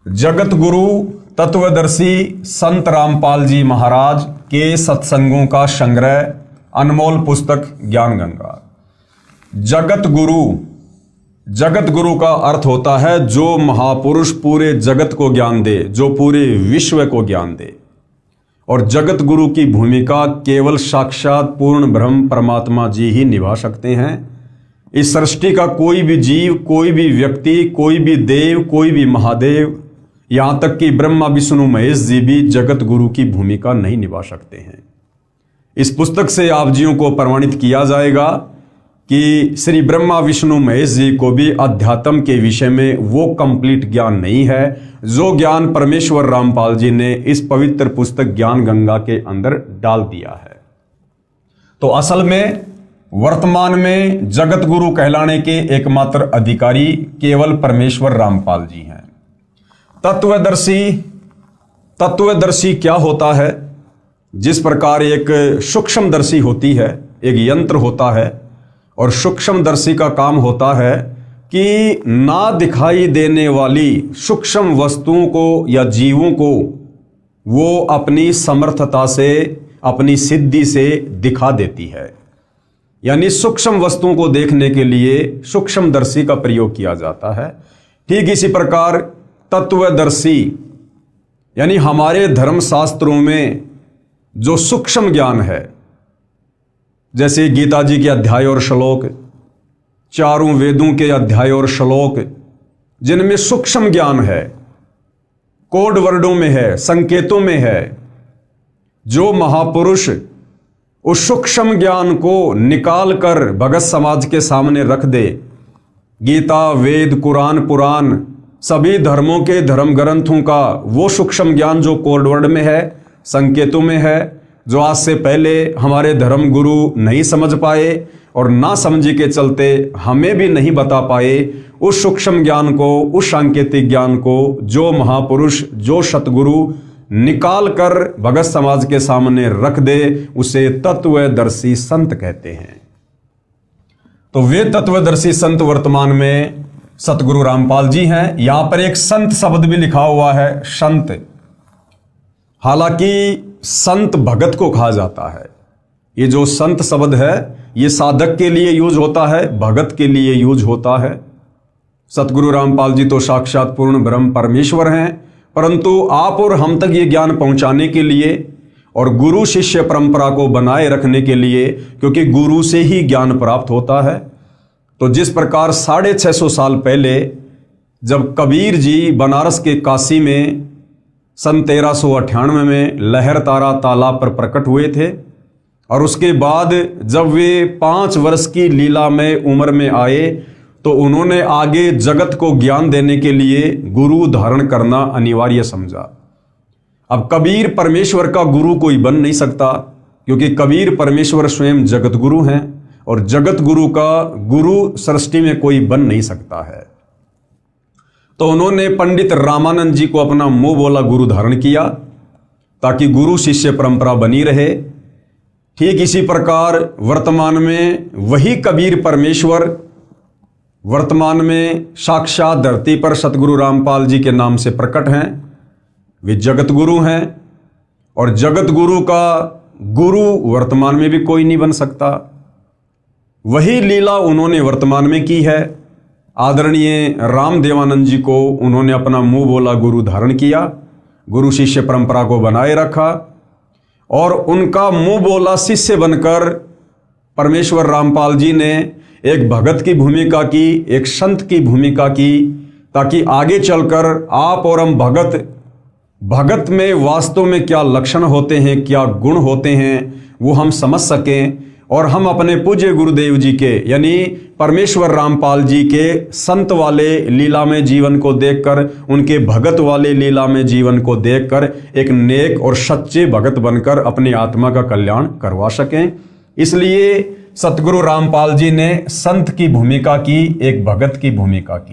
जगत गुरु तत्वदर्शी संत रामपाल जी महाराज के सत्संगों का संग्रह, अनमोल पुस्तक ज्ञान गंगा। जगत गुरु का अर्थ होता है जो महापुरुष पूरे जगत को ज्ञान दे, जो पूरे विश्व को ज्ञान दे। और जगत गुरु की भूमिका केवल साक्षात पूर्ण ब्रह्म परमात्मा जी ही निभा सकते हैं। इस सृष्टि का कोई भी जीव, कोई भी व्यक्ति, कोई भी देव, कोई भी महादेव, यहां तक कि ब्रह्मा विष्णु महेश जी भी जगत गुरु की भूमिका नहीं निभा सकते हैं। इस पुस्तक से आप जियों को प्रमाणित किया जाएगा कि श्री ब्रह्मा विष्णु महेश जी को भी अध्यात्म के विषय में वो कंप्लीट ज्ञान नहीं है जो ज्ञान परमेश्वर रामपाल जी ने इस पवित्र पुस्तक ज्ञान गंगा के अंदर डाल दिया है। तो असल में वर्तमान में जगत गुरु कहलाने के एकमात्र अधिकारी केवल परमेश्वर रामपाल जी हैं। तत्वदर्शी क्या होता है? जिस प्रकार एक सूक्ष्मदर्शी होती है, एक यंत्र होता है, और सूक्ष्मदर्शी का काम होता है कि ना दिखाई देने वाली सूक्ष्म वस्तुओं को या जीवों को वो अपनी समर्थता से, अपनी सिद्धि से दिखा देती है। यानी सूक्ष्म वस्तुओं को देखने के लिए सूक्ष्मदर्शी का प्रयोग किया जाता है। ठीक इसी प्रकार तत्वदर्शी यानी हमारे धर्मशास्त्रों में जो सूक्ष्म ज्ञान है, जैसे गीता जी के अध्याय और श्लोक, चारों वेदों के अध्याय और श्लोक, जिनमें सूक्ष्म ज्ञान है, कोड वर्डों में है, संकेतों में है, जो महापुरुष उस सूक्ष्म ज्ञान को निकाल कर भगत समाज के सामने रख दे, गीता, वेद, कुरान, पुराण, सभी धर्मों के धर्म ग्रंथों का वो सूक्ष्म ज्ञान जो कोड वर्ड में है, संकेतों में है, जो आज से पहले हमारे धर्म गुरु नहीं समझ पाए और ना समझी के चलते हमें भी नहीं बता पाए, उस सूक्ष्म ज्ञान को, उस सांकेतिक ज्ञान को जो महापुरुष, जो सतगुरु निकाल कर भगत समाज के सामने रख दे, उसे तत्वदर्शी संत कहते हैं। तो वे तत्वदर्शी संत वर्तमान में सतगुरु रामपाल जी हैं। यहां पर एक संत शब्द भी लिखा हुआ है, संत। हालांकि संत भगत को कहा जाता है। ये जो संत शब्द है ये साधक के लिए यूज होता है, भगत के लिए यूज होता है। सतगुरु रामपाल जी तो साक्षात पूर्ण ब्रह्म परमेश्वर हैं, परंतु आप और हम तक ये ज्ञान पहुंचाने के लिए और गुरु शिष्य परंपरा को बनाए रखने के लिए, क्योंकि गुरु से ही ज्ञान प्राप्त होता है। तो जिस प्रकार 650 साल पहले जब कबीर जी बनारस के काशी में सन 1398 में लहर तारा तालाब पर प्रकट हुए थे, और उसके बाद जब वे 5 वर्ष की लीला में उम्र में आए तो उन्होंने आगे जगत को ज्ञान देने के लिए गुरु धारण करना अनिवार्य समझा। अब कबीर परमेश्वर का गुरु कोई बन नहीं सकता, क्योंकि कबीर परमेश्वर स्वयं जगत गुरु हैं, और जगत गुरु का गुरु सृष्टि में कोई बन नहीं सकता है। तो उन्होंने पंडित रामानंद जी को अपना मुंह बोला गुरु धारण किया, ताकि गुरु शिष्य परंपरा बनी रहे। ठीक इसी प्रकार वर्तमान में वही कबीर परमेश्वर वर्तमान में साक्षात धरती पर सतगुरु रामपाल जी के नाम से प्रकट हैं। वे जगत गुरु हैं, और जगत गुरु का गुरु वर्तमान में भी कोई नहीं बन सकता। वही लीला उन्होंने वर्तमान में की है। आदरणीय रामदेवानंद जी को उन्होंने अपना मुंह बोला गुरु धारण किया, गुरु शिष्य परंपरा को बनाए रखा, और उनका मुंह बोला शिष्य बनकर परमेश्वर रामपाल जी ने एक भगत की भूमिका की, एक संत की भूमिका की, ताकि आगे चलकर आप और हम भगत में वास्तव में क्या लक्षण होते हैं, क्या गुण होते हैं, वो हम समझ सकें, और हम अपने पूज्य गुरुदेव जी के यानी परमेश्वर रामपाल जी के संत वाले लीला में जीवन को देखकर, उनके भगत वाले लीला में जीवन को देखकर एक नेक और सच्चे भगत बनकर अपनी आत्मा का कल्याण करवा सकें। इसलिए सतगुरु रामपाल जी ने संत की भूमिका की, एक भगत की भूमिका की।